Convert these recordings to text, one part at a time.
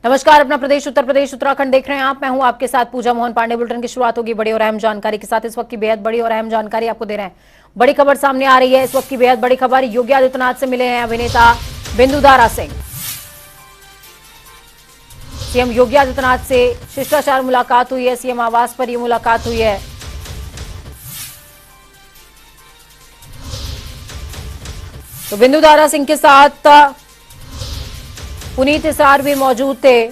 नमस्कार, अपना प्रदेश उत्तर प्रदेश उत्तराखंड देख रहे हैं आप। मैं हूं आपके साथ पूजा मोहन पांडे। बुलेटिन की शुरुआत होगी बड़ी और अहम जानकारी के साथ। इस वक्त की बेहद बड़ी और अहम जानकारी आपको दे रहे हैं। बड़ी खबर सामने आ रही है। इस वक्त की बेहद बड़ी खबर, योगी आदित्यनाथ से मिले हैं अभिनेता बिंदुदारा सिंह। सीएम योगी आदित्यनाथ से शिष्टाचार मुलाकात हुई है। सीएम आवास पर यह मुलाकात हुई है। तो बिंदुदारा सिंह के साथ पुनीत इसार भी मौजूद थे।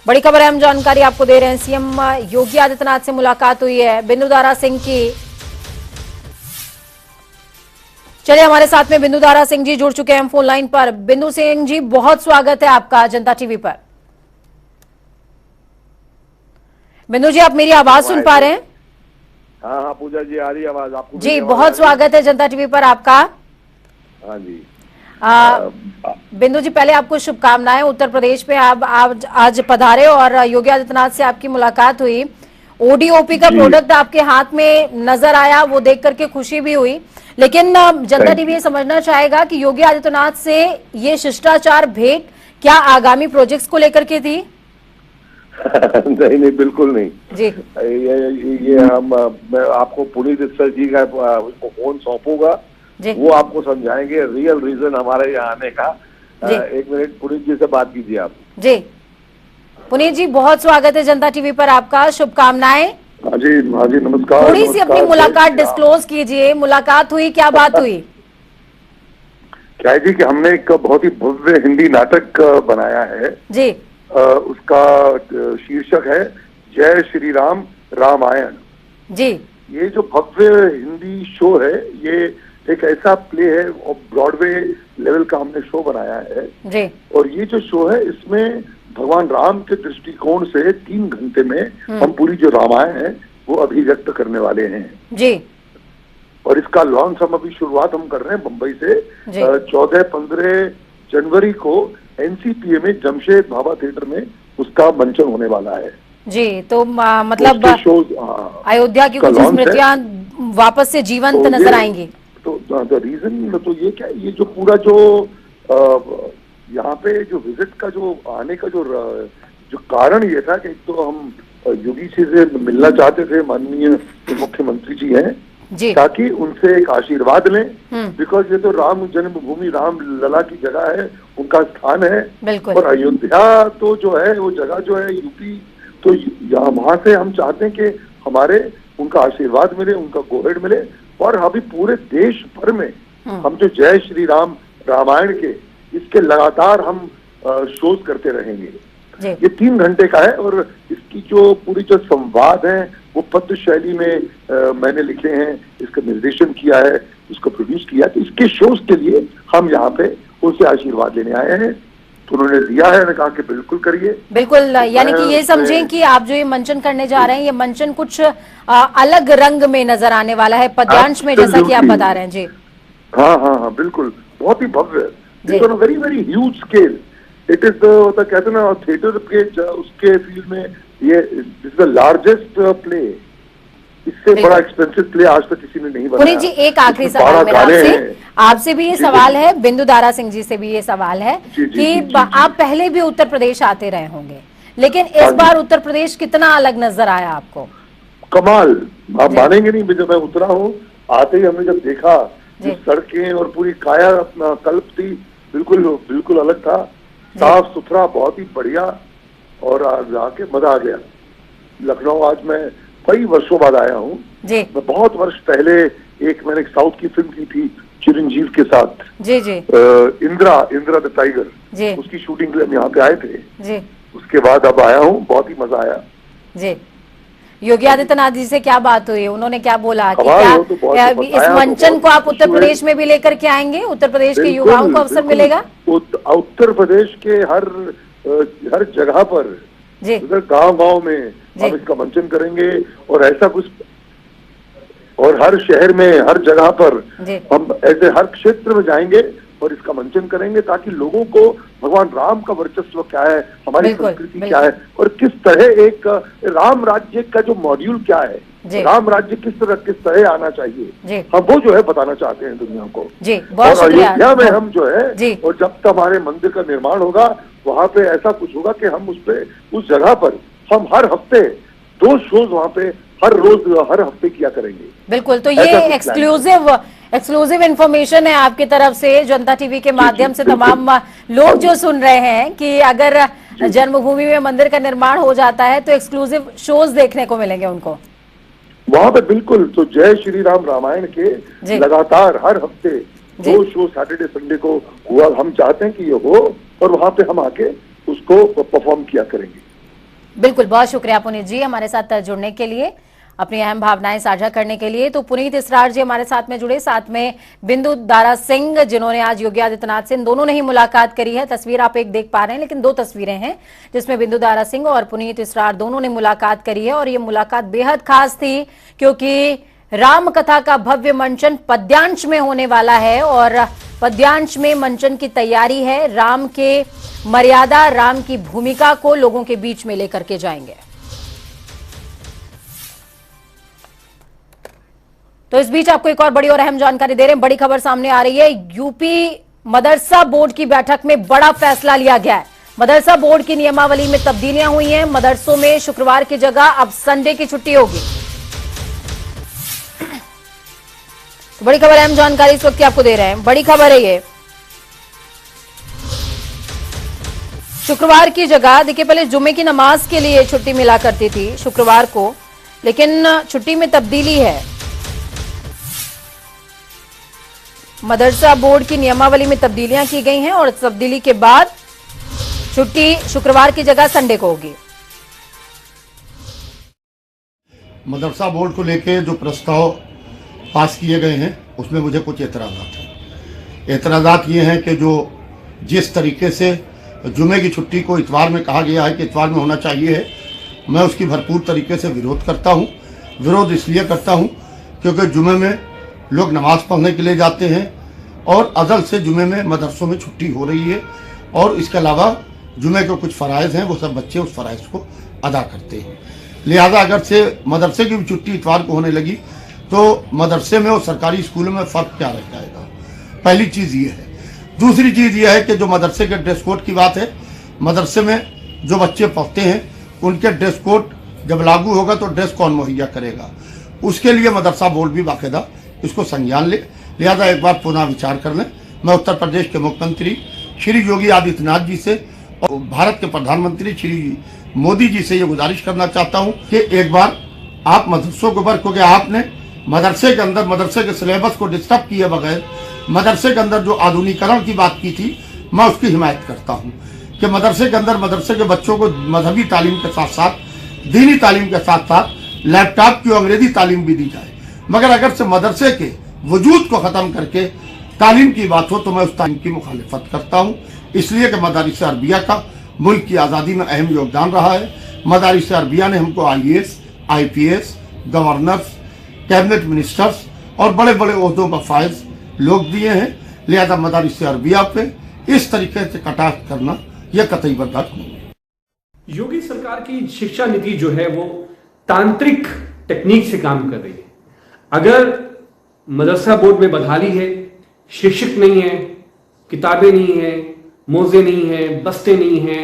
बड़ी खबर, अहम जानकारी आपको दे रहे हैं। सीएम योगी आदित्यनाथ से मुलाकात हुई है बिंदुदारा सिंह की। चलिए, हमारे साथ में बिंदुदारा सिंह जी जुड़ चुके हैं फोन लाइन पर। बिंदु सिंह जी, बहुत स्वागत है आपका जनता टीवी पर। बिंदु जी, आप मेरी आवाज सुन पा रहे हैं? हाँ हाँ पूजा जी, आ रही आवाज आपको? जी, बहुत स्वागत है जनता टीवी पर आपका। हाँ जी। बिंदु जी, पहले आपको शुभकामनाएं। उत्तर प्रदेश पे आप आज पधारे और योगी आदित्यनाथ से आपकी मुलाकात हुई। ओडीओपी का प्रोडक्ट आपके हाथ में नजर आया, वो देख करके खुशी भी हुई। लेकिन जनता टीवी ये समझना चाहेगा कि योगी आदित्यनाथ से ये शिष्टाचार भेंट क्या आगामी प्रोजेक्ट्स को लेकर के थी? नहीं नहीं, बिल्कुल नहीं जी। ये मैं आपको पुनीत इस्सर जी का फोन सौंपूंगा, वो आपको समझाएंगे रियल रीजन हमारे यहाँ आने का। एक मिनट, पुनीत जी से बात कीजिए आप। जी पुनीत जी, बहुत स्वागत है जनता टीवी पर आपका। शुभकामनाएं। हाँ जी, हाँ जी, नमस्कार। थोड़ी सी अपनी मुलाकात डिस्क्लोज कीजिए। मुलाकात हुई, क्या बात हुई? क्या है जी कि हमने एक बहुत ही भव्य हिंदी नाटक बनाया है जी। उसका शीर्षक है जय श्री राम रामायण जी। ये जो भव्य हिंदी शो है, ये एक ऐसा प्ले है और ब्रॉडवे लेवल का हमने शो बनाया है जी। और ये जो शो है, इसमें भगवान राम के दृष्टिकोण से 3 घंटे में हम पूरी जो रामायण है वो अभिव्यक्त करने वाले हैं जी। और इसका लॉन्च हम अभी शुरुआत हम कर रहे हैं मुंबई से 14-15 जनवरी को एनसीपीए में जमशेद भाभा थिएटर में उसका मंचन होने वाला है जी। तो मतलब अयोध्या की कुछ स्मृतियां वापस से जीवंत नजर आएंगी। तो रीजन तो ये क्या, ये जो पूरा जो यहाँ पे जो विजिट का जो आने का जो कारण ये था कि एक तो हम योगी जी से मिलना चाहते थे, माननीय मुख्यमंत्री जी हैं जी, ताकि उनसे एक आशीर्वाद लें। बिकॉज ये तो राम जन्मभूमि, राम लला की जगह है, उनका स्थान है। और अयोध्या तो जो है वो जगह जो है यूपी, तो यहाँ वहां से हम चाहते हैं कि हमारे उनका आशीर्वाद मिले, उनका गोहेड मिले। और अभी पूरे देश भर में हम जो जय श्री राम रामायण के इसके लगातार हम शोज करते रहेंगे। ये 3 घंटे का है और इसकी जो पूरी जो संवाद है वो पद्य शैली में मैंने लिखे हैं, इसका निर्देशन किया है, इसको प्रोड्यूस किया। तो इसके शोज के लिए हम यहाँ पे उनसे आशीर्वाद लेने आए हैं। तो उन्होंने दिया है, ने कहा कि बिल्कुल करिए। बिल्कुल, यानी कि ये समझें कि आप जो ये मंचन करने जा रहे हैं, ये मंचन कुछ अलग रंग में नजर आने वाला है, पद्यांश में, जैसा कि आप बता रहे हैं जी। हाँ हाँ हाँ, बिल्कुल, बहुत ही भव्य, very very huge scale. It is कहते हैं ना, थिएटर के उसके फील्ड में ये इज द लार्जेस्ट प्ले। इससे बड़ा एक्सपेंसिव प्ले आज तक किसी ने नहीं बनाया। पुनीत जी, एक आखिरी सवाल मेरा आपसे भी ये सवाल है, बिंदुदारा सिंह जी से भी ये सवाल है कि आप पहले भी उत्तर प्रदेश आते रहे होंगे, लेकिन इस बार उत्तर प्रदेश कितना अलग नजर आया आपको? कमाल, आप मानेंगे नहीं, जब मैं उतरा हूँ, आते ही हमने जब देखा सड़कें और पूरी काया अपना कल्प थी, बिल्कुल बिल्कुल अलग था, साफ सुथरा, बहुत ही बढ़िया। और आज आके मजा आ गया। लखनऊ आज मैं कई वर्षों बाद आया हूँ। मैं बहुत वर्ष पहले मैंने एक साउथ की फिल्म की थी चिरंजीव के साथ जी जी, इंदिरा द टाइगर जी, उसकी शूटिंग के लिए हम यहाँ पे आए थे जी। उसके बाद अब आया हूँ, बहुत ही मजा आया जी। योगी आदित्यनाथ जी से क्या बात हुई? उन्होंने क्या बोला कि क्या तो इस मंचन को आप उत्तर प्रदेश में भी लेकर के आएंगे? उत्तर प्रदेश के युवाओं को अवसर मिलेगा? उत्तर प्रदेश के हर जगह पर, गांव में हम इसका मंचन करेंगे और ऐसा कुछ, और हर शहर में, हर जगह पर हम ऐसे हर क्षेत्र में जाएंगे और इसका मंचन करेंगे, ताकि लोगों को भगवान राम का वर्चस्व क्या है, हमारी संस्कृति क्या है, और किस तरह एक राम राज्य का जो मॉड्यूल क्या है, राम राज्य किस तरह आना चाहिए, हम वो जो है बताना चाहते हैं दुनिया को। और अयोध्या में हम जो है, और जब तक हमारे मंदिर का निर्माण होगा वहां पे ऐसा कुछ होगा कि हम उस जगह पर हम हर हफ्ते 2 शोज वहां पे हर रोज हर हफ्ते किया करेंगे। बिल्कुल, तो ये एक्सक्लूसिव इंफॉर्मेशन है आपकी तरफ से जनता टीवी के माध्यम से तमाम लोग जो सुन रहे हैं कि अगर जन्मभूमि में मंदिर का निर्माण हो जाता है तो एक्सक्लूसिव शोज देखने को मिलेंगे उनको वहां पे। बिल्कुल, तो जय श्री राम रामायण के लगातार हर हफ्ते 2 शो सैटरडे संडे को हुआ। हम चाहते हैं कि ये हो और वहां पे हम आके उसको परफॉर्म किया करेंगे। बिल्कुल, बहुत शुक्रिया पुनीत जी हमारे साथ जुड़ने के लिए, अपनी अहम भावनाएं साझा करने के लिए। तो पुनीत इसरार जी हमारे साथ में जुड़े, साथ में बिंदु दारा सिंह जिन्होंने आज योगी आदित्यनाथ से इन दोनों ने ही मुलाकात करी है। तस्वीर आप एक देख पा रहे हैं, लेकिन 2 तस्वीरें हैं जिसमें बिंदु दारा सिंह और पुनीत इसरार दोनों ने मुलाकात करी है। और ये मुलाकात बेहद खास थी क्योंकि राम कथा का भव्य मंचन पद्यांश में होने वाला है और पद्यांश में मंचन की तैयारी है। राम के मर्यादा, राम की भूमिका को लोगों के बीच में लेकर के जाएंगे। तो इस बीच आपको एक और बड़ी और अहम जानकारी दे रहे हैं। बड़ी खबर सामने आ रही है, यूपी मदरसा बोर्ड की बैठक में बड़ा फैसला लिया गया है। मदरसा बोर्ड की नियमावली में तब्दीलियां हुई हैं। मदरसों में शुक्रवार की जगह अब संडे की छुट्टी होगी। तो बड़ी खबर, अहम जानकारी इस वक्त की आपको दे रहे हैं। बड़ी खबर है ये, शुक्रवार की जगह देखिए, पहले जुम्मे की नमाज के लिए छुट्टी मिला करती थी शुक्रवार को, लेकिन छुट्टी में तब्दीली है। मदरसा बोर्ड की नियमावली में तब्दीलियां की गई हैं और तब्दीली के बाद छुट्टी शुक्रवार की जगह संडे को होगी। मदरसा बोर्ड को लेके जो प्रस्ताव पास किए गए हैं उसमें मुझे कुछ एतराज़ात हैं। एतराज़ात ये हैं कि जो जिस तरीके से जुमे की छुट्टी को इतवार में कहा गया है कि इतवार में होना चाहिए है, मैं उसकी भरपूर तरीके से विरोध करता हूँ। विरोध इसलिए करता हूँ क्योंकि जुमे में लोग नमाज़ पढ़ने के लिए जाते हैं और अज़ल से जुमे में मदरसों में छुट्टी हो रही है और इसके अलावा जुमे के कुछ फ़राइज़ हैं, वो सब बच्चे उस फ़राइज़ को अदा करते हैं। लिहाजा अगर से मदरसे की भी छुट्टी इतवार को होने लगी तो मदरसे में और सरकारी स्कूलों में फ़र्क क्या रह जाएगा। पहली चीज़ ये है। दूसरी चीज़ ये है कि जो मदरसे के ड्रेस कोड की बात है, मदरसे में जो बच्चे पढ़ते हैं उनके ड्रेस कोड जब लागू होगा तो ड्रेस कौन मुहैया करेगा, उसके लिए मदरसा बोर्ड भी बाकायदा इसको संज्ञान ले। लिहाजा एक बार पुनः विचार कर लें। मैं उत्तर प्रदेश के मुख्यमंत्री श्री योगी आदित्यनाथ जी से और भारत के प्रधानमंत्री श्री मोदी जी से ये गुजारिश करना चाहता हूँ कि एक बार आप मदरसों के ऊपर, क्योंकि आपने मदरसे के अंदर मदरसे के सिलेबस को डिस्टर्ब किए बगैर मदरसे के अंदर जो आधुनिकीकरण की बात की थी, मैं उसकी हिमायत करता हूँ कि मदरसे के अंदर मदरसे के बच्चों को मजहबी तालीम के साथ साथ दीनी तालीम के साथ साथ लैपटॉप की अंग्रेजी तालीम भी दी जाए। मगर अगर से मदरसे के वजूद को ख़त्म करके तालीम की बात हो तो मैं उस तालीम की मुखालिफत करता हूँ। इसलिए कि मदारिस अरबिया का मुल्क की आज़ादी में अहम योगदान रहा है। मदारिस अरबिया ने हमको IAS, IPS, governors, cabinet ministers और बड़े बड़े ओहदों पर फायज लोग दिए हैं। लिहाजा मदारिस अरबिया पे इस तरीके से कटाक्ष करना यह कतई बर्दाश्त नहीं है। योगी सरकार की शिक्षा नीति जो है वो तांत्रिक टेक्निक से काम कर रही है। अगर मदरसा बोर्ड में बदहाली है, शिक्षक नहीं है, किताबें नहीं है, मोजे नहीं है, बस्ते नहीं है,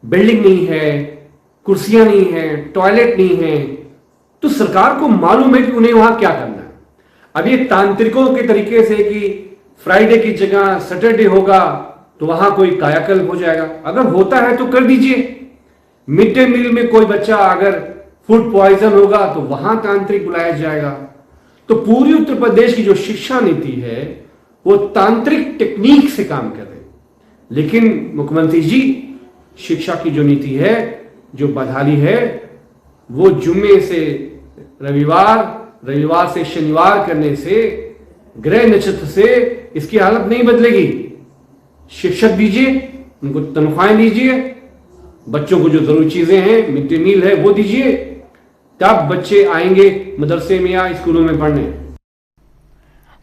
बिल्डिंग नहीं है, कुर्सियां नहीं है, टॉयलेट नहीं है, तो सरकार को मालूम है कि उन्हें वहां क्या करना है। अब ये तांत्रिकों के तरीके से कि फ्राइडे की जगह सैटरडे होगा तो वहां कोई कायाकल्प हो जाएगा। अगर होता है तो कर दीजिए। मिड डे मील में कोई बच्चा अगर फूड पॉइजन होगा तो वहां तांत्रिक बुलाया जाएगा। तो पूरी उत्तर प्रदेश की जो शिक्षा नीति है वो तांत्रिक टेक्निक से काम कर रही है। लेकिन मुख्यमंत्री जी, शिक्षा की जो नीति है, जो बदहाली है, वो जुम्मे से रविवार, रविवार से शनिवार करने से, ग्रह नक्षत्र से इसकी हालत नहीं बदलेगी। शिक्षक दीजिए, उनको तनख्वाहें दीजिए, बच्चों को जो जरूरी चीजें हैं, मिड डे मील है वो दीजिए, तब बच्चे आएंगे मदरसे में या स्कूलों में पढ़ने।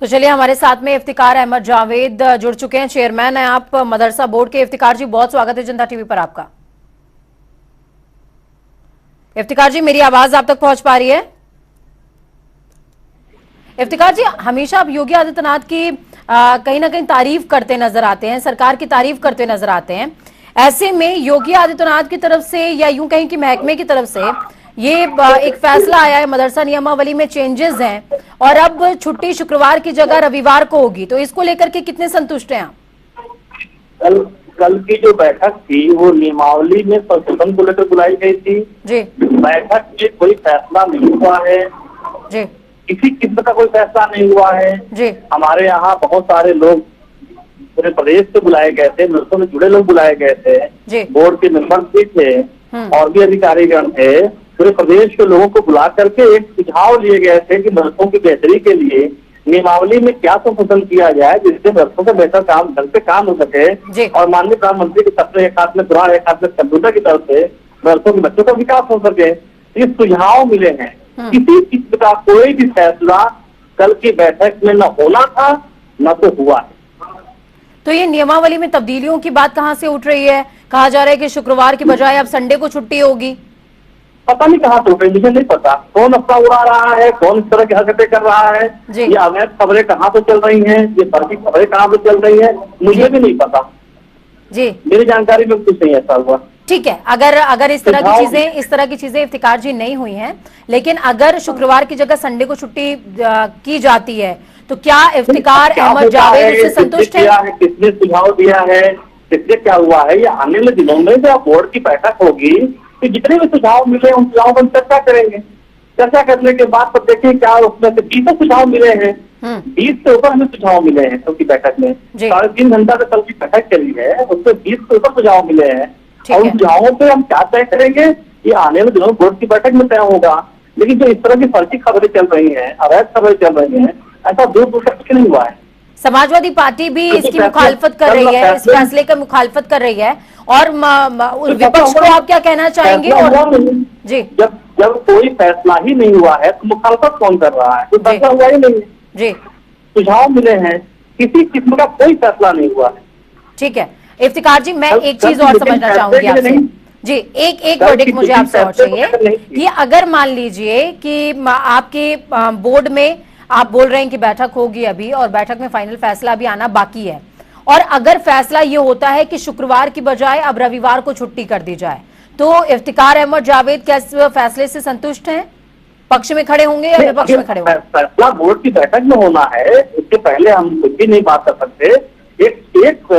तो चलिए, हमारे साथ में इफ्तिकार अहमद जावेद जुड़ चुके हैं, चेयरमैन हैं आप मदरसा बोर्ड के। इफ्तिकार जी, बहुत स्वागत है जनता टीवी पर आपका। इफ्तिकार जी, मेरी आवाज आप तक पहुंच पा रही है? इफ्तिकार जी, हमेशा आप योगी आदित्यनाथ की कहीं ना कहीं तारीफ करते नजर आते हैं, सरकार की तारीफ करते नजर आते हैं। ऐसे में योगी आदित्यनाथ की तरफ से या यूं कहें कि महकमे की तरफ से ये एक फैसला आया है, मदरसा नियमावली में चेंजेस हैं और अब छुट्टी शुक्रवार की जगह रविवार को होगी, तो इसको लेकर के कितने संतुष्ट हैं आप? कल की जो बैठक थी वो नियमावली में संशोधन को लेकर बुलाई गई थी जी। बैठक में कोई फैसला नहीं हुआ है जी। किसी किस्म का कोई फैसला नहीं हुआ है जी। हमारे यहाँ बहुत सारे लोग पूरे प्रदेश से बुलाए गए थे, मदरसों से जुड़े लोग बुलाए गए थे, बोर्ड के मेंबर भी थे और भी अधिकारीगण थे। पूरे प्रदेश के लोगों को बुला करके एक सुझाव लिए गए थे कि मदरसों की बेहतरी के लिए नियमावली में क्या संशोधन किया जाए जिससे मदरसों का बेहतर काम ढंग से काम हो सके और माननीय प्रधानमंत्री के सपने एक हाथ में कुरान एक हाथ में कंप्यूटर की तरफ से मदरसों के बच्चों का विकास हो सके। ये सुझाव मिले हैं, किसी किस्म का कोई भी फैसला कल की बैठक में न होना था न तो हुआ है। तो ये नियमावली में तब्दीलियों की बात कहां से उठ रही है? कहा जा रहा है कि शुक्रवार की बजाय अब संडे को छुट्टी होगी। पता नहीं कहाँ से उठ रही, मुझे नहीं पता कौन अफवाह उड़ा रहा है, कौन इस तरह की हरकतें कर रहा है, ये अवैध खबरें कहाँ से चल रही हैं, ये फर्जी खबरें कहाँ से चल रही हैं, मुझे भी नहीं पता जी। मेरी जानकारी में कुछ नहीं ऐसा हुआ। ठीक है, अगर इस तरह की चीजें इफ्तिकार जी नहीं हुई हैं, लेकिन अगर शुक्रवार की जगह संडे को छुट्टी की जाती है तो क्या इफ्तिकार अहमद जावेद इससे संतुष्ट है? किसने सुझाव दिया है, किसने क्या हुआ है, ये आने वाले दिनों में जब बोर्ड की बैठक होगी तो जितने भी सुझाव मिले उन सुझावों पर चर्चा करेंगे। चर्चा करने के बाद तो देखिए क्या उसमें से 20 सुझाव मिले हैं, 20 से ऊपर हमें सुझाव मिले हैं कल की बैठक में। 3.5 घंटा से कल की बैठक चली है, उसमें 20 से ऊपर सुझाव मिले हैं और उन सुझावों पे हम क्या तय करेंगे ये आने वाले दिनों बोर्ड की बैठक में तय होगा। लेकिन जो इस तरह की फर्जी खबरें चल रही है, अवैध खबरें चल रही है, ऐसा दूर दूर तक नहीं हुआ है। समाजवादी पार्टी भी इसकी मुखालफत कर रही है, इस फैसले का मुखालफत कर रही है और विपक्ष को आप क्या कहना चाहेंगे? और जी जब कोई फैसला ही नहीं हुआ है तो मुखालफत कौन कर रहा है? कोई फैसला हुआ ही नहीं जी। सुझाव मिले हैं, किसी किस्म का कोई फैसला नहीं हुआ है। ठीक है इफ्तिकार जी, मैं एक चीज और समझना चाहूंगी आपसे जी, एक वर्डिक्ट मुझे आपसे और चाहिए कि अगर मान लीजिए कि आपके बोर्ड में आप बोल रहे हैं कि बैठक होगी अभी और बैठक में फाइनल फैसला भी आना बाकी है, और अगर फैसला ये होता है कि शुक्रवार की बजाय अब रविवार को छुट्टी कर दी जाए, तो इफ्तिकार अहमद जावेद क्या इस फैसले से संतुष्ट हैं? पक्ष में खड़े होंगे या विपक्ष में खड़े होंगे? फैसला बोर्ड की बैठक में होना है, इसके पहले हम कुछ भी नहीं बात कर सकते। एक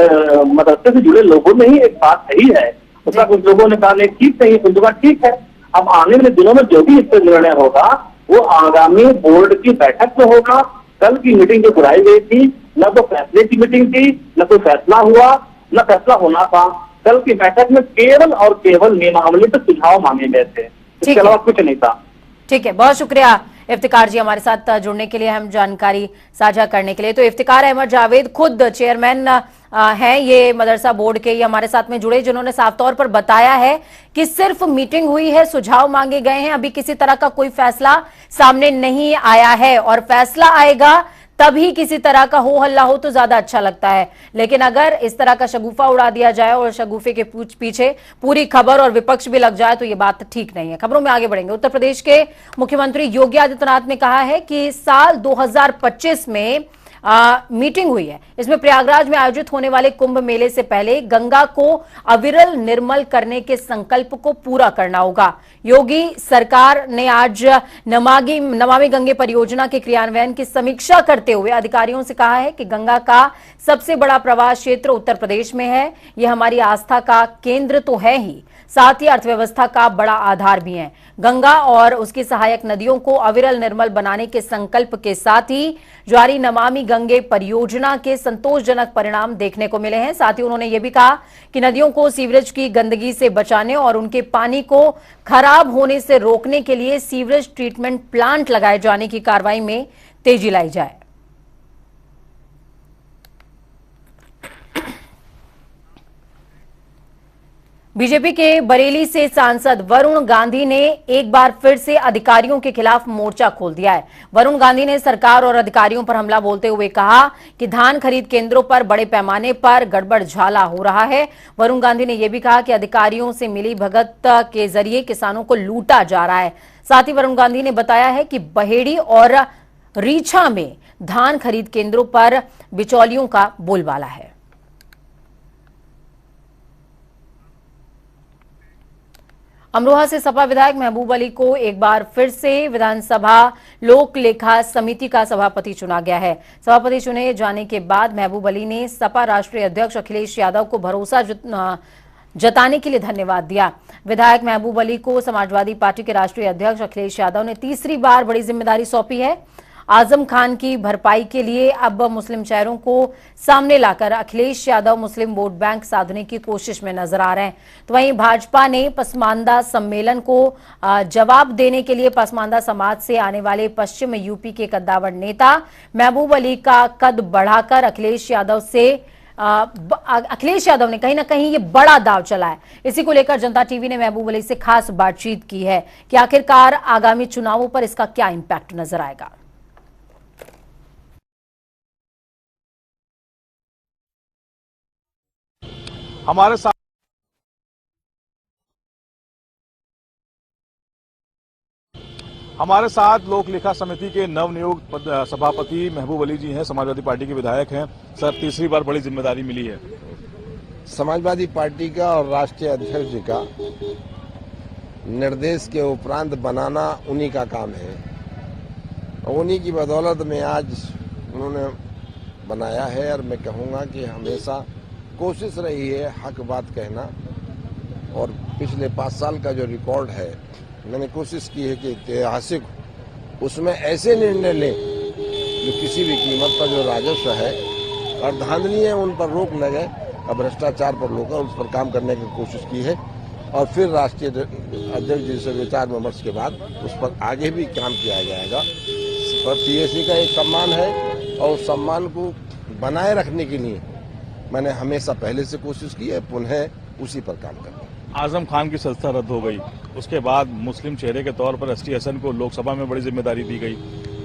मदरसे से जुड़े लोगों में ही एक बात सही है, उसका कुछ लोगों ने कहा नहीं ठीक नहीं, कुछ लोग ठीक है। अब आने वाले दिनों में जो भी इस पर निर्णय होगा वो आगामी बोर्ड की बैठक में होगा। कल की मीटिंग जो बुलाई गई थी न तो फैसले की मीटिंग थी, न कोई फैसला हुआ, न फैसला होना था। कल की बैठक में केवल और केवल नियमावली पे सुझाव मांगे गए थे, इसके अलावा कुछ नहीं था। ठीक है, बहुत शुक्रिया इफ्तिकार जी हमारे साथ जुड़ने के लिए, हम जानकारी साझा करने के लिए। तो इफ्तिकार अहमद जावेद खुद चेयरमैन हैं ये मदरसा बोर्ड के, ये हमारे साथ में जुड़े, जिन्होंने साफ तौर पर बताया है कि सिर्फ मीटिंग हुई है, सुझाव मांगे गए हैं, अभी किसी तरह का कोई फैसला सामने नहीं आया है और फैसला आएगा तभी किसी तरह का हो हल्ला हो तो ज्यादा अच्छा लगता है। लेकिन अगर इस तरह का शगुफा उड़ा दिया जाए और शगुफे के पीछे पूरी खबर और विपक्ष भी लग जाए तो ये बात ठीक नहीं है। खबरों में आगे बढ़ेंगे। उत्तर प्रदेश के मुख्यमंत्री योगी आदित्यनाथ ने कहा है कि साल 2025 में मीटिंग हुई है, इसमें प्रयागराज में आयोजित होने वाले कुंभ मेले से पहले गंगा को अविरल निर्मल करने के संकल्प को पूरा करना होगा। योगी सरकार ने आज नमामि गंगे परियोजना के क्रियान्वयन की समीक्षा करते हुए अधिकारियों से कहा है कि गंगा का सबसे बड़ा प्रवास क्षेत्र उत्तर प्रदेश में है। यह हमारी आस्था का केंद्र तो है ही, साथ ही अर्थव्यवस्था का बड़ा आधार भी है। गंगा और उसकी सहायक नदियों को अविरल निर्मल बनाने के संकल्प के साथ ही जारी नमामि गंगे परियोजना के संतोषजनक परिणाम देखने को मिले हैं। साथ ही उन्होंने ये भी कहा कि नदियों को सीवरेज की गंदगी से बचाने और उनके पानी को खराब होने से रोकने के लिए सीवरेज ट्रीटमेंट प्लांट लगाए जाने की कार्रवाई में तेजी लाई जाए। बीजेपी के बरेली से सांसद वरुण गांधी ने एक बार फिर से अधिकारियों के खिलाफ मोर्चा खोल दिया है। वरुण गांधी ने सरकार और अधिकारियों पर हमला बोलते हुए कहा कि धान खरीद केंद्रों पर बड़े पैमाने पर गड़बड़ झाला हो रहा है। वरुण गांधी ने यह भी कहा कि अधिकारियों से मिली भगत के जरिए किसानों को लूटा जा रहा है। साथ ही वरुण गांधी ने बताया है कि बहेड़ी और रीछा में धान खरीद केंद्रों पर बिचौलियों का बोलबाला है। अमरोहा से सपा विधायक महबूब अली को एक बार फिर से विधानसभा लोक लेखा समिति का सभापति चुना गया है। सभापति चुने जाने के बाद महबूब अली ने सपा राष्ट्रीय अध्यक्ष अखिलेश यादव को भरोसा जताने के लिए धन्यवाद दिया। विधायक महबूब अली को समाजवादी पार्टी के राष्ट्रीय अध्यक्ष अखिलेश यादव ने तीसरी बार बड़ी जिम्मेदारी सौंपी है। आजम खान की भरपाई के लिए अब मुस्लिम चेहरों को सामने लाकर अखिलेश यादव मुस्लिम वोट बैंक साधने की कोशिश में नजर आ रहे हैं। तो वहीं भाजपा ने पसमानदा सम्मेलन को जवाब देने के लिए पसमानदा समाज से आने वाले पश्चिम यूपी के कद्दावर नेता महबूब अली का कद बढ़ाकर अखिलेश यादव ने कहीं ना कहीं ये बड़ा दाव चला है। इसी को लेकर जनता टीवी ने महबूब अली से खास बातचीत की है कि आखिरकार आगामी चुनावों पर इसका क्या इंपैक्ट नजर आएगा। हमारे साथ लोक लेखा समिति के नवनियुक्त सभापति महबूब अली जी हैं, समाजवादी पार्टी के विधायक हैं। सर, तीसरी बार बड़ी जिम्मेदारी मिली है। समाजवादी पार्टी का और राष्ट्रीय अध्यक्ष जी का निर्देश के उपरांत बनाना उन्हीं का काम है और उन्हीं की बदौलत में आज उन्होंने बनाया है। और मैं कहूँगा कि हमेशा कोशिश रही है हक बात कहना, और पिछले 5 साल का जो रिकॉर्ड है मैंने कोशिश की है कि ऐतिहासिक उसमें ऐसे निर्णय लें जो किसी भी कीमत पर जो राजस्व है और धांधली है उन पर रोक लगे और भ्रष्टाचार पर रोक उस पर काम करने की कोशिश की है। और फिर राष्ट्रीय अध्यक्ष जी से विचार विमर्श के बाद उस पर आगे भी काम किया जाएगा। पर पीएससी का एक सम्मान है और उस सम्मान को बनाए रखने के लिए मैंने हमेशा पहले से कोशिश की है, पुनः उसी पर काम करना। आजम खान की सदस्यता रद्द हो गई, उसके बाद मुस्लिम चेहरे के तौर पर एसटी हसन को लोकसभा में बड़ी जिम्मेदारी दी गई,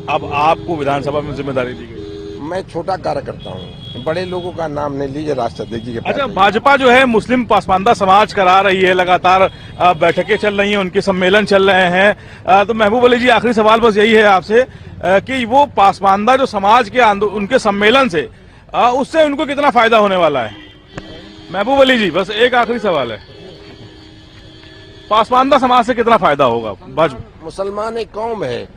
अब आपको विधानसभा में जिम्मेदारी दी गई। मैं छोटा कार्यकर्ता हूँ, बड़े लोगों का नाम नहीं लीजिए राष्ट्रीय अध्यक्ष जी के। अच्छा, भाजपा जो है मुस्लिम पसमानदा समाज करा रही है, लगातार बैठकें चल रही हैं, उनके सम्मेलन चल रहे हैं। तो महबूब अली जी, आखिरी सवाल बस यही है आपसे कि वो पसमानदा जो समाज के उनके सम्मेलन से उससे उनको कितना फायदा होने वाला है? महबूब अली जी, बस एक आखिरी सवाल है, पासमानदा समाज से कितना फायदा होगा? मुसलमान एक कौम है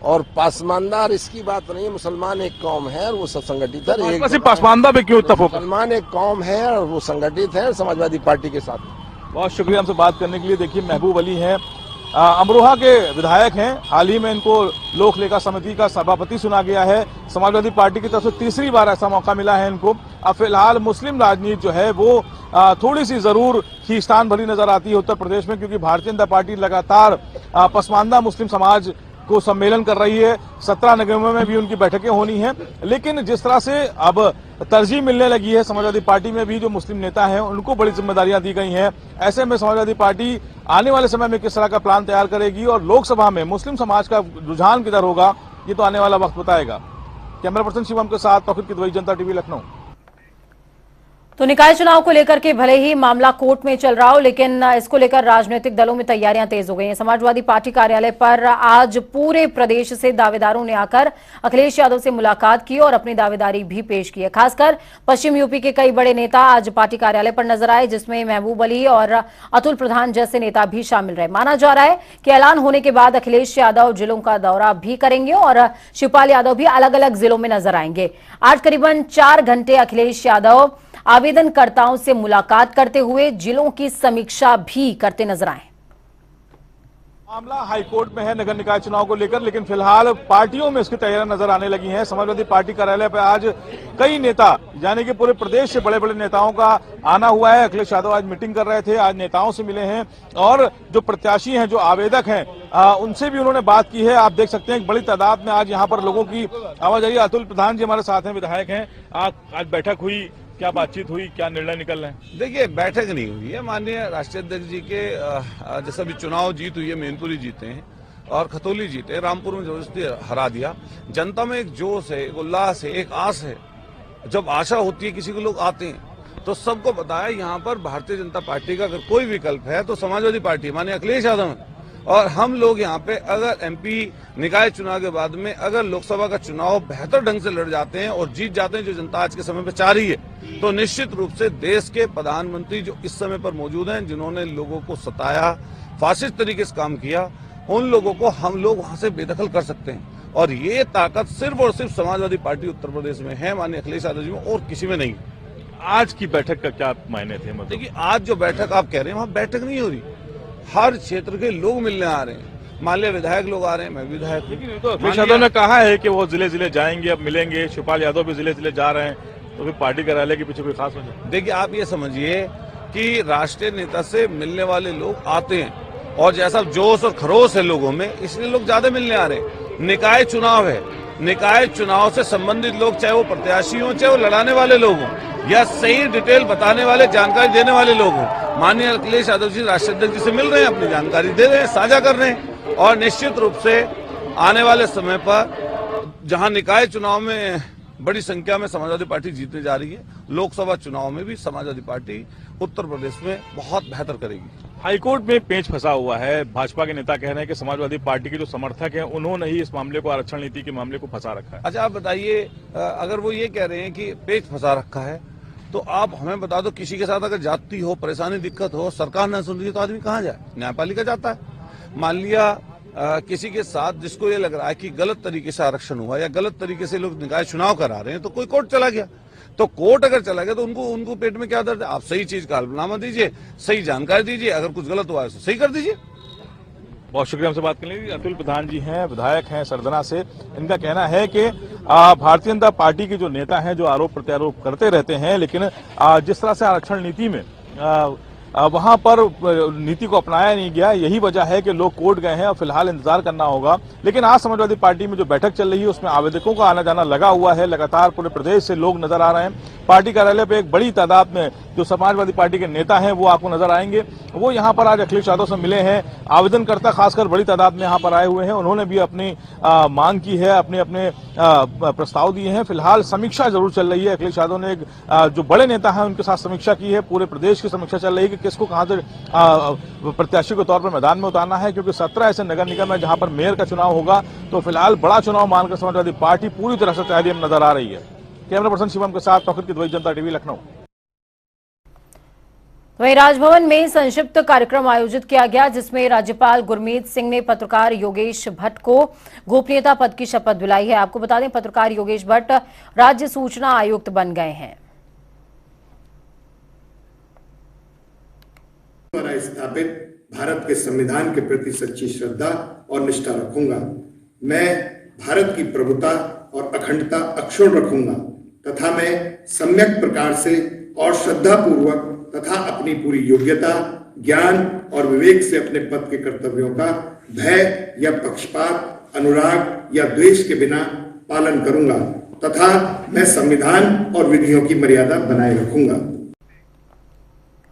और पासमानदा, इसकी बात नहीं, मुसलमान एक कौम है और वो सब संगठित है। सिर्फ पासमानदा पे क्यों इतना? मुसलमान एक कौम है और वो संगठित है समाजवादी पार्टी के साथ। बहुत शुक्रिया हमसे बात करने के लिए। देखिए, महबूब अली हैं, अमरोहा के विधायक हैं। हाल ही में इनको लोक लेखा समिति का सभापति चुना गया है। समाजवादी पार्टी की तरफ से तीसरी बार ऐसा मौका मिला है इनको। अब फिलहाल मुस्लिम राजनीति जो है वो थोड़ी सी जरूर खींचतान भरी नजर आती है उत्तर प्रदेश में, क्योंकि भारतीय जनता पार्टी लगातार पसमानदा मुस्लिम समाज को सम्मेलन कर रही है। 17 नवंबर में भी उनकी बैठकें होनी है। लेकिन जिस तरह से अब तरजीह मिलने लगी है समाजवादी पार्टी में भी, जो मुस्लिम नेता हैं उनको बड़ी जिम्मेदारियां दी गई हैं। ऐसे में समाजवादी पार्टी आने वाले समय में किस तरह का प्लान तैयार करेगी और लोकसभा में मुस्लिम समाज का रुझान किधर होगा, ये तो आने वाला वक्त बताएगा। कैमरा पर्सन शिवम के साथ तौफीक किदवई, जनता टीवी, लखनऊ। तो निकाय चुनाव को लेकर के भले ही मामला कोर्ट में चल रहा हो, लेकिन इसको लेकर राजनीतिक दलों में तैयारियां तेज हो गई हैं। समाजवादी पार्टी कार्यालय पर आज पूरे प्रदेश से दावेदारों ने आकर अखिलेश यादव से मुलाकात की और अपनी दावेदारी भी पेश की है। खासकर पश्चिम यूपी के कई बड़े नेता आज पार्टी कार्यालय पर नजर आए, जिसमें महबूब अली और अतुल प्रधान जैसे नेता भी शामिल रहे। माना जा रहा है कि ऐलान होने के बाद अखिलेश यादव जिलों का दौरा भी करेंगे और शिवपाल यादव भी अलग अलग जिलों में नजर आएंगे। आज करीबन 4 घंटे अखिलेश यादव आवेदनकर्ताओं से मुलाकात करते हुए जिलों की समीक्षा भी करते नजर आए। मामला हाईकोर्ट में है नगर निकाय चुनाव को लेकर, लेकिन फिलहाल पार्टियों में इसकी तैयारियां नजर आने लगी हैं। समाजवादी पार्टी कार्यालय पर आज कई नेता, यानी कि पूरे प्रदेश से बड़े बड़े नेताओं का आना हुआ है। अखिलेश यादव आज मीटिंग कर रहे थे, आज नेताओं से मिले हैं और जो प्रत्याशी हैं, जो आवेदक हैं, उनसे भी उन्होंने बात की है। आप देख सकते हैं बड़ी तादाद में आज यहाँ पर लोगों की आवाजाही। अतुल प्रधान जी हमारे साथ हैं, विधायक हैं। आज बैठक हुई, क्या बातचीत हुई, क्या निर्णय निकल रहे हैं? देखिए, बैठक नहीं हुई है। माननीय राष्ट्रीय अध्यक्ष जी के जैसा भी चुनाव जीत हुई है, मैनपुरी जीते हैं और खतौली जीते, रामपुर में जबरदस्ती हरा दिया। जनता में एक जोश है, एक उल्लास है, एक आस है। जब आशा होती है किसी को, लोग आते हैं। तो सबको पता है यहाँ पर भारतीय जनता पार्टी का अगर कोई विकल्प है तो समाजवादी पार्टी, माननीय अखिलेश यादव है। और हम लोग यहाँ पे अगर एमपी निकाय चुनाव के बाद में अगर लोकसभा का चुनाव बेहतर ढंग से लड़ जाते हैं और जीत जाते हैं, जो जनता आज के समय पे चाह रही है, तो निश्चित रूप से देश के प्रधानमंत्री जो इस समय पर मौजूद हैं, जिन्होंने लोगों को सताया, फासिस्ट तरीके से काम किया, उन लोगों को हम लोग वहां से बेदखल कर सकते हैं। और ये ताकत सिर्फ और सिर्फ समाजवादी पार्टी उत्तर प्रदेश में है, माननीय अखिलेश यादव जी में, और किसी में नहीं। आज की बैठक का क्या मायने थे? मतलब देखिए, आज जो बैठक आप कह रहे हैं, वहां बैठक नहीं हो रही, हर क्षेत्र के लोग मिलने आ रहे हैं। मान लिया विधायक लोग आ रहे हैं, मैं विधायक हूं। तो अखिलेश यादव ने कहा है कि वो जिले जिले जाएंगे, अब मिलेंगे। शिवपाल यादव भी जिले जिले जा रहे हैं, तो फिर पार्टी कार्यालय के पीछे कोई खास वजह? देखिए, आप ये समझिए कि राष्ट्रीय नेता से मिलने वाले लोग आते हैं, और जैसा जोश और खरोश है लोगों में, इसलिए लोग ज्यादा मिलने आ रहे हैं। निकाय चुनाव है, निकाय चुनाव से संबंधित लोग, चाहे वो प्रत्याशी हो, चाहे वो लड़ाने वाले लोग हों, या सही डिटेल बताने वाले, जानकारी देने वाले लोग हों, माननीय अखिलेश यादव जी राष्ट्रीय अध्यक्ष जी से मिल रहे हैं, अपनी जानकारी दे रहे हैं, साझा कर रहे हैं। और निश्चित रूप से आने वाले समय पर जहां निकाय चुनाव में बड़ी संख्या में समाजवादी पार्टी जीतने जा रही है, लोकसभा चुनाव में भी समाजवादी पार्टी उत्तर प्रदेश में बहुत बेहतर करेगी। हाईकोर्ट में पेच फंसा हुआ है। भाजपा के नेता कह रहे हैं कि समाजवादी पार्टी के जो समर्थक हैं, उन्होंने ही इस मामले को, आरक्षण नीति के मामले को फंसा रखा है। अच्छा, आप बताइए, अगर वो ये कह रहे हैं कि पेच फंसा रखा है, तो आप हमें बता दो, किसी के साथ अगर जाति हो, परेशानी, दिक्कत हो, सरकार न सुन रही है, तो आदमी कहाँ जाए? न्यायपालिका जाता है। मान लिया किसी के साथ जिसको ये लग रहा है कि गलत तरीके से आरक्षण हुआ या गलत तरीके से लोग निकाय चुनाव करा रहे हैं, तो कोई कोर्ट चला गया। तो कोर्ट अगर चला गया तो उनको पेट में क्या दर्द है? आप सही चीज का हलफनामा दीजिए, सही जानकारी दीजिए, अगर कुछ गलत हुआ है तो सही कर दीजिए। बहुत शुक्रिया हमसे बात करने के लिए। अतुल प्रधान जी हैं, विधायक हैं सरदना से। इनका कहना है कि भारतीय जनता पार्टी के जो नेता हैं, जो आरोप प्रत्यारोप करते रहते हैं, लेकिन जिस तरह से आरक्षण नीति में वहां पर नीति को अपनाया नहीं गया, यही वजह है कि लोग कोर्ट गए हैं और फिलहाल इंतजार करना होगा। लेकिन आज समाजवादी पार्टी में जो बैठक चल रही है, उसमें आवेदकों का आना जाना लगा हुआ है। लगातार पूरे प्रदेश से लोग नजर आ रहे हैं। पार्टी कार्यालय पे एक बड़ी तादाद में जो समाजवादी पार्टी के नेता हैं वो आपको नजर आएंगे। वो यहाँ पर आज अखिलेश यादव से मिले हैं। आवेदनकर्ता खासकर बड़ी तादाद में यहाँ पर आए हुए हैं। उन्होंने भी अपनी मांग की है, अपने अपने प्रस्ताव दिए हैं। फिलहाल समीक्षा जरूर चल रही है। अखिलेश यादव ने जो बड़े नेता हैं उनके साथ समीक्षा की है। पूरे प्रदेश की समीक्षा चल रही है कि किसको कहां से प्रत्याशी के तौर पर मैदान में उतारना है, क्योंकि 17 ऐसे नगर निगम है जहां पर मेयर का चुनाव होगा। तो फिलहाल बड़ा चुनाव मानकर समाजवादी पार्टी पूरी तरह से तैयारी में नजर आ रही है। कैमरा पर्सन शिवम के साथ तौकीर की जनता टीवी, लखनऊ। वहीं राजभवन में संक्षिप्त कार्यक्रम आयोजित किया गया, जिसमें राज्यपाल गुरमीत सिंह ने पत्रकार योगेश भट्ट को गोपनीयता पद की शपथ दिलाई है। आपको बता दें, पत्रकार योगेश भट्ट राज्य सूचना आयुक्त बन गए हैं। द्वारा स्थापित भारत के संविधान के प्रति सच्ची श्रद्धा और निष्ठा रखूंगा। मैं भारत की प्रभुता और अखंडता अक्षुण्ण रखूंगा तथा मैं सम्यक प्रकार से और श्रद्धा पूर्वक तथा अपनी पूरी योग्यता, ज्ञान और विवेक से अपने पद के कर्तव्यों का भय या पक्षपात, अनुराग या द्वेष के बिना पालन करूंगा तथा मैं संविधान और विधियों की मर्यादा बनाए रखूंगा।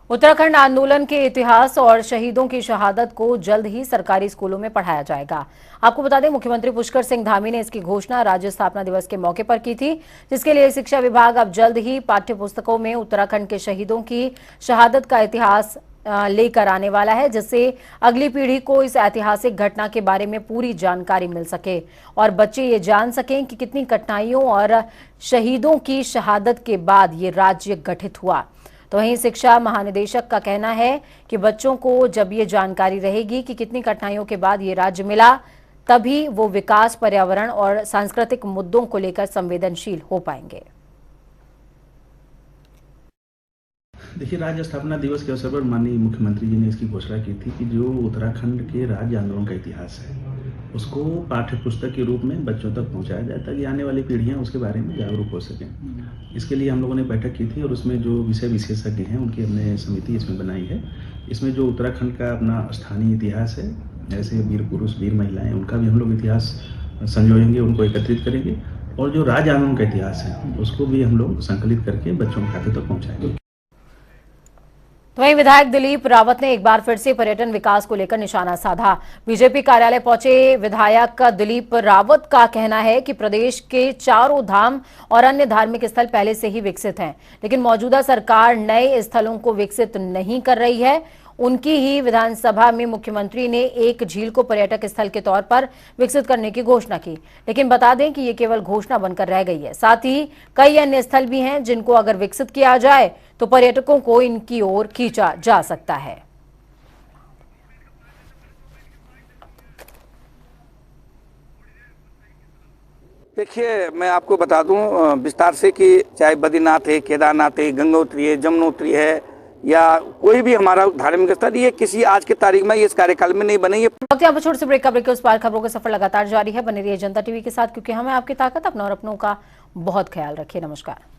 उत्तराखंड आंदोलन के इतिहास और शहीदों की शहादत को जल्द ही सरकारी स्कूलों में पढ़ाया जाएगा। आपको बता दें, मुख्यमंत्री पुष्कर सिंह धामी ने इसकी घोषणा राज्य स्थापना दिवस के मौके पर की थी, जिसके लिए शिक्षा विभाग अब जल्द ही पाठ्य पुस्तकों में उत्तराखंड के शहीदों की शहादत का इतिहास लेकर आने वाला है, जिससे अगली पीढ़ी को इस ऐतिहासिक घटना के बारे में पूरी जानकारी मिल सके और बच्चे ये जान सकें कि कितनी कठिनाइयों और शहीदों की शहादत के बाद ये राज्य गठित हुआ। तो वहीं शिक्षा महानिदेशक का कहना है कि बच्चों को जब ये जानकारी रहेगी कि कितनी कठिनाइयों के बाद ये राज्य मिला, तभी वो विकास, पर्यावरण और सांस्कृतिक मुद्दों को लेकर संवेदनशील हो पाएंगे। देखिए, राज्य स्थापना दिवस के अवसर पर माननीय मुख्यमंत्री जी ने इसकी घोषणा की थी कि जो उत्तराखंड के राज्य आंदोलन का इतिहास है उसको पाठ्य पुस्तक के रूप में बच्चों तक पहुंचाया जाए, ताकि आने वाली पीढ़ियां उसके बारे में जागरूक हो सकें। इसके लिए हम लोगों ने बैठक की थी और उसमें जो विषय विशेषज्ञ हैं उनकी हमने समिति इसमें बनाई है। इसमें जो उत्तराखंड का अपना स्थानीय इतिहास है, ऐसे वीर पुरुष, वीर महिलाएं, उनका भी हम लोग इतिहास संजोएंगे, उनको एकत्रित करेंगे और जो राज्य आंदोलन का इतिहास है उसको भी हम लोग संकलित करके बच्चों के खाते तक पहुँचाएंगे। वहीं विधायक दिलीप रावत ने एक बार फिर से पर्यटन विकास को लेकर निशाना साधा। बीजेपी कार्यालय पहुंचे विधायक दिलीप रावत का कहना है कि प्रदेश के चारों धाम और अन्य धार्मिक स्थल पहले से ही विकसित हैं, लेकिन मौजूदा सरकार नए स्थलों को विकसित नहीं कर रही है। उनकी ही विधानसभा में मुख्यमंत्री ने एक झील को पर्यटक स्थल के तौर पर विकसित करने की घोषणा की। लेकिन बता दें कि ये केवल घोषणा बनकर रह गई है। साथ ही कई अन्य स्थल भी हैं जिनको अगर विकसित किया जाए तो पर्यटकों को इनकी ओर खींचा जा सकता है। देखिए, मैं आपको बता दूं विस्तार से कि चाहे बद्रीनाथ है, केदारनाथ है, गंगोत्री है, जमुनोत्री है या कोई भी हमारा धार्मिक स्थल, ये किसी आज के तारीख में इस कार्यकाल में नहीं बनी है। यहाँ पर छोटे से ब्रेक का ब्रेक के उस पार खबरों का सफर लगातार जारी है। बने रहिए जनता टीवी के साथ, क्योंकि हमें आपकी ताकत, अपना और अपनों का बहुत ख्याल रखिए। नमस्कार।